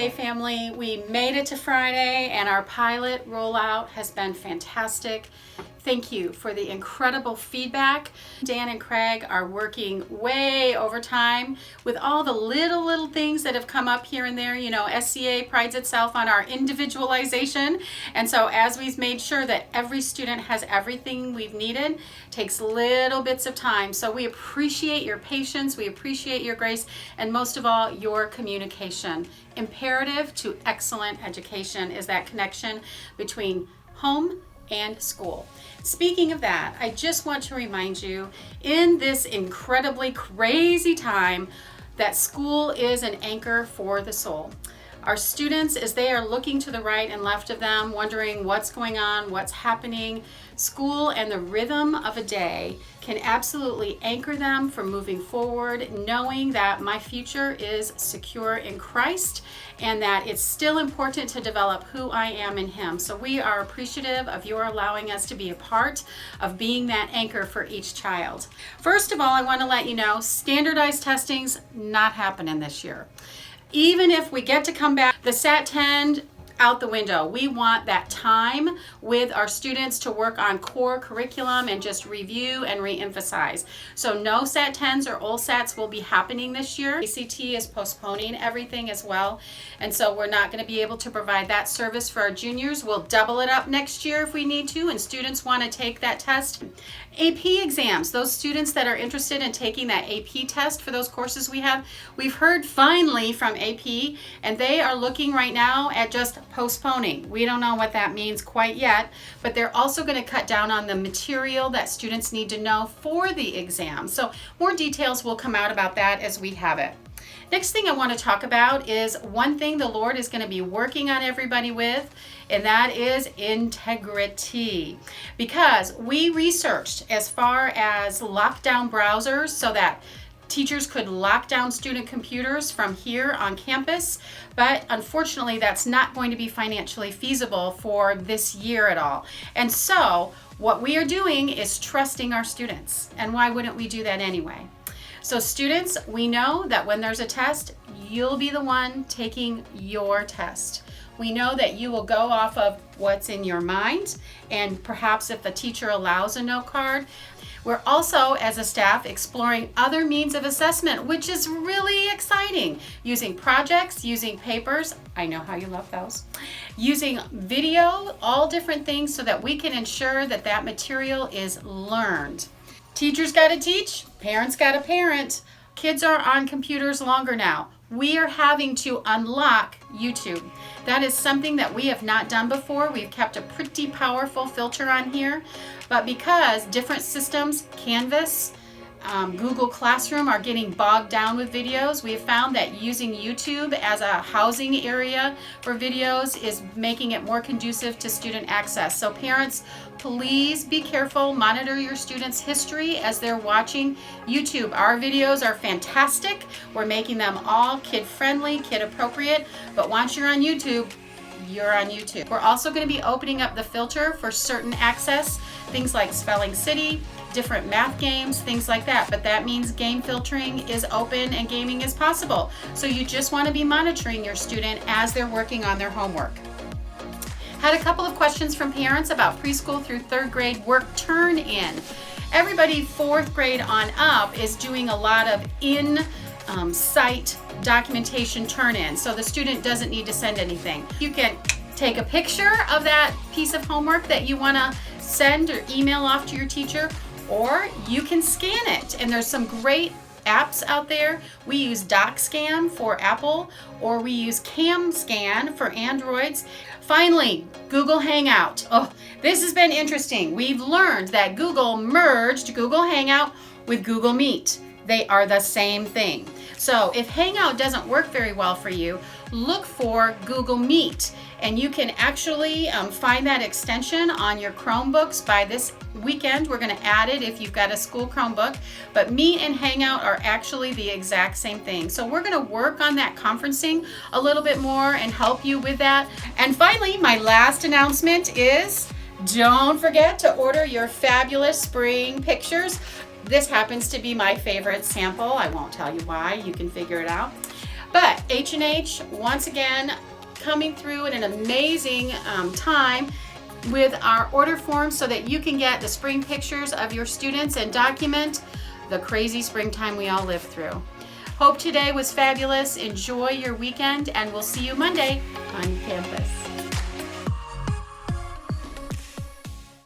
SCA family. We made it to Friday and our pilot rollout has been fantastic. Thank you for the incredible feedback. Dan and Craig are working way overtime with all the little things that have come up here and there. You know, SCA prides itself on our individualization. And so as we've made sure that every student has everything we've needed, takes little bits of time. So we appreciate your patience, we appreciate your grace, and most of all, your communication. Imperative to excellent education is that connection between home and school. Speaking of that, I just want to remind you, in this incredibly crazy time, that school is an anchor for the soul. Our students, as they are looking to the right and left of them, wondering what's going on, what's happening, school and the rhythm of a day can absolutely anchor them for moving forward, knowing that my future is secure in Christ and that it's still important to develop who I am in Him. So we are appreciative of your allowing us to be a part of being that anchor for each child. First of all, I want to let you know, standardized testing's not happening this year. Even if we get to come back, the Sat 10 out the window. We want that time with our students to work on core curriculum and just review and re-emphasize. So no Sat 10s or OLSATs will be happening this year. ACT is postponing everything as well. And so we're not going to be able to provide that service for our juniors. We'll double it up next year if we need to, and students want to take that test. AP exams, those students that are interested in taking that AP test for those courses we have, we've heard finally from AP, and they are looking right now at just postponing. We don't know what that means quite yet, but they're also going to cut down on the material that students need to know for the exam. So more details will come out about that as we have it. Next thing I want to talk about is one thing the Lord is going to be working on everybody with, and that is integrity. Because we researched as far as lockdown browsers so that teachers could lock down student computers from here on campus, but unfortunately that's not going to be financially feasible for this year at all. And so what we are doing is trusting our students. And why wouldn't we do that anyway? So students, we know that when there's a test, you'll be the one taking your test. We know that you will go off of what's in your mind, and perhaps if the teacher allows a note card. We're also, as a staff, exploring other means of assessment, which is really exciting. Using projects, using papers, I know how you love those, using video, all different things so that we can ensure that that material is learned. Teachers got to teach, parents got to parent. Kids are on computers longer now. We are having to unlock YouTube. That is something that we have not done before. We've kept a pretty powerful filter on here, but because different systems, Canvas, Google Classroom, are getting bogged down with videos, we have found that using YouTube as a housing area for videos is making it more conducive to student access. So parents, please be careful, monitor your students' history as they're watching YouTube. Our videos are fantastic. We're making them all kid-friendly, kid-appropriate, but once you're on YouTube, you're on YouTube. We're also going to be opening up the filter for certain access, things like Spelling City, different math games, things like that. But that means game filtering is open and gaming is possible. So you just want to be monitoring your student as they're working on their homework. Had a couple of questions from parents about preschool through third grade work turn-in. Everybody fourth grade on up is doing a lot of in-site documentation turn-in, so the student doesn't need to send anything. You can take a picture of that piece of homework that you want to send or email off to your teacher, or you can scan it. And there's some great apps out there. We use DocScan for Apple, or we use CamScan for Androids. Finally, Google Hangout. Oh, this has been interesting. We've learned that Google merged Google Hangout with Google Meet. They are the same thing. So if Hangout doesn't work very well for you, look for Google Meet. And you can actually find that extension on your Chromebooks by this weekend. We're going to add it if you've got a school Chromebook. But Meet and Hangout are actually the exact same thing. So we're going to work on that conferencing a little bit more and help you with that. And finally, my last announcement is don't forget to order your fabulous spring pictures. This happens to be my favorite sample. I won't tell you why. You can figure it out. But H&H, once again, coming through in an amazing time with our order form so that you can get the spring pictures of your students and document the crazy springtime we all live through. Hope today was fabulous. Enjoy your weekend, and we'll see you Monday on eCampus.